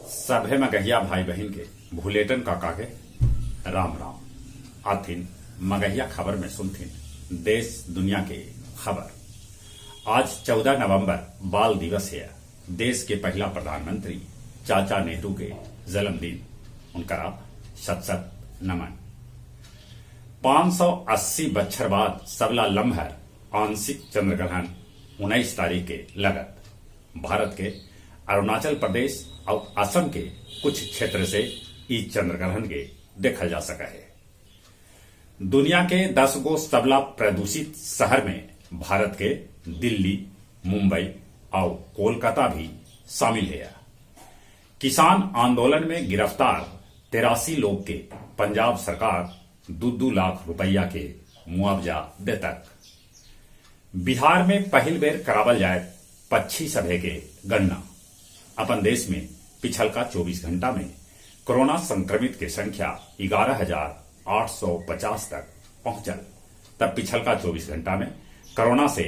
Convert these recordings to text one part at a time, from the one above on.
सभे मगहिया भाई बहन के भूलेटन काका के राम राम। आथिन मगहिया खबर में सुनथिन देश दुनिया के खबर। आज 14 नवंबर बाल दिवस है। देश के पहला प्रधानमंत्री चाचा नेहरू के जन्मदिन उनका शत शत नमन। 580 बच्छर बाद सबला लम्हर आंशिक चंद्रग्रहण 19 तारीख के लगत भारत के अरुणाचल प्रदेश और असम के कुछ क्षेत्र से इस चंद्रग्रहण के देखा जा सका है। दुनिया के 10 गो सबला प्रदूषित शहर में भारत के दिल्ली, मुंबई और कोलकाता भी शामिल है। किसान आंदोलन में गिरफ्तार 83 लोग के पंजाब सरकार 2-2 लाख रुपया के मुआवजा देतक। बिहार में पहल बेर करावल जाए पक्षी सभे के गणना। अपन देश में पिछल का 24 घंटा में कोरोना संक्रमित के संख्या 11,850 तक पहुंचल। तब पिछल का 24 घंटा में कोरोना से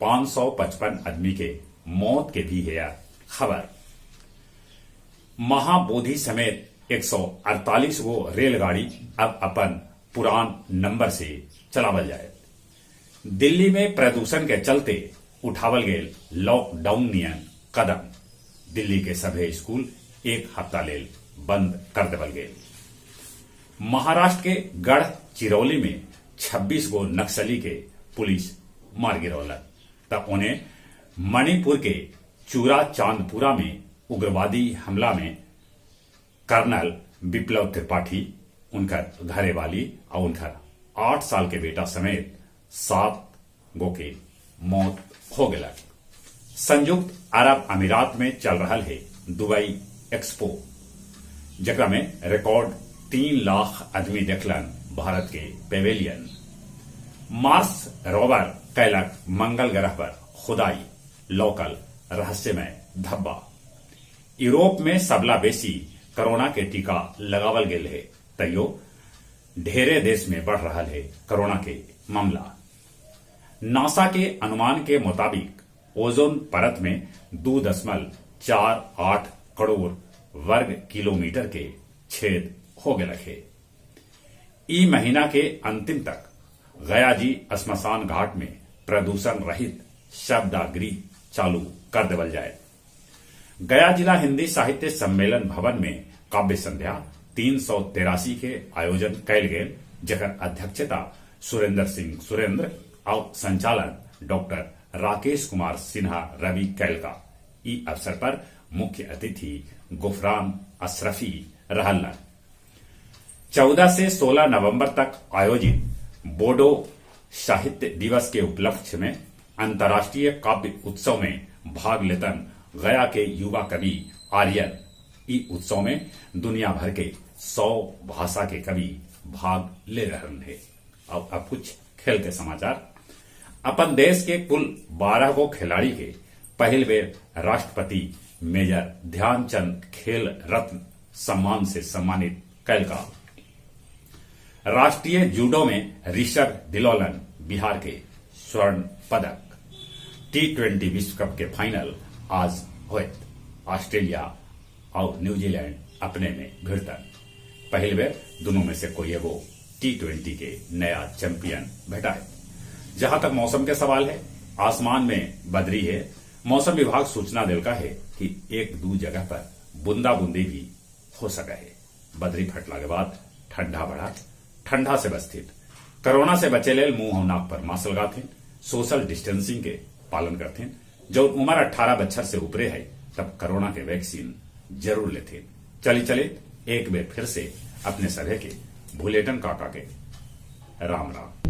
555 आदमी के मौत के भी है खबर। महाबोधि समेत 148 गो रेलगाड़ी अब अपन पुरान नंबर से चलावल जाए। दिल्ली में प्रदूषण के चलते उठावल गए लॉकडाउन नियम कदम। दिल्ली के सभी स्कूल एक हफ्ता लेल बंद कर देवल गए। महाराष्ट्र के गढ़ चिरौली में 26 गो नक्सली के पुलिस मार गिरौलक। तब उन्हें मणिपुर के चूरा चांदपुरा में उग्रवादी हमला में कर्नल विप्लव त्रिपाठी, उनकर घरे वाली और उनकर 8 साल के बेटा समेत 7 गो के मौत हो गलक। संयुक्त अरब अमीरात में चल रहा है दुबई एक्सपो, जगह में रिकॉर्ड 3 लाख आदमी देखलन भारत के पेवेलियन। मार्स रोवर कैलक मंगल ग्रह पर खुदाई, लोकल रहस्यमय धब्बा। यूरोप में सबला बेसी कोरोना के टीका लगावल गेल है, तैयो ढेरे देश में बढ़ रहा है कोरोना के मामला। नासा के अनुमान के मुताबिक ओजोन परत में 2.48 करोड़ वर्ग किलोमीटर के छेद हो गए है। ई महीना के अंतिम तक गयाजी श्मशान घाट में प्रदूषण रहित शब्दागृह चालू कर देवल जाए। गया जिला हिंदी साहित्य सम्मेलन भवन में काव्य संध्या 383 के आयोजन कैल गए, जकर अध्यक्षता सुरेंद्र सिंह सुरेंद्र और संचालन डॉक्टर राकेश कुमार सिन्हा रवि कैलका। ई अवसर पर मुख्य अतिथि गुफरान अशरफी रहलन। 14 से 16 नवंबर तक आयोजित बोडो साहित्य दिवस के उपलक्ष्य में अंतर्राष्ट्रीय काव्य उत्सव में भाग लेतन गया के युवा कवि आर्यन। ई उत्सव में दुनिया भर के 100 भाषा के कवि भाग ले रहे हैं। अब कुछ खेल के समाचार। अपन देश के कुल 12 गो खिलाड़ी के पहल बेर राष्ट्रपति मेजर ध्यानचंद खेल रत्न सम्मान से सम्मानित कैलका। राष्ट्रीय जूडो में ऋषभ दिलोलन बिहार के स्वर्ण पदक। T20 विश्व कप के फाइनल आज हुए। ऑस्ट्रेलिया और न्यूजीलैंड अपने में भिड़तन। पहल बेर दोनों में से कोई एगो T20 के नया चैंपियन भेटाए। जहां तक मौसम के सवाल है, आसमान में बदरी है। मौसम विभाग सूचना दिलका है कि 1-2 जगह पर बूंदा बूंदी भी हो सका है। बदरी फटला के बाद ठंडा बढ़ा। ठंडा से बस्थित कोरोना से बचे लेल मुंह और नाक पर मास्क लगाथिन, सोशल डिस्टेंसिंग के पालन करथिन। जो उम्र 18 बच्छर से ऊपरे है तब कोरोना के वैक्सीन जरूर लेथिन। चले एक बेर फिर से अपने सभे के भूलेटन काका के राम राम।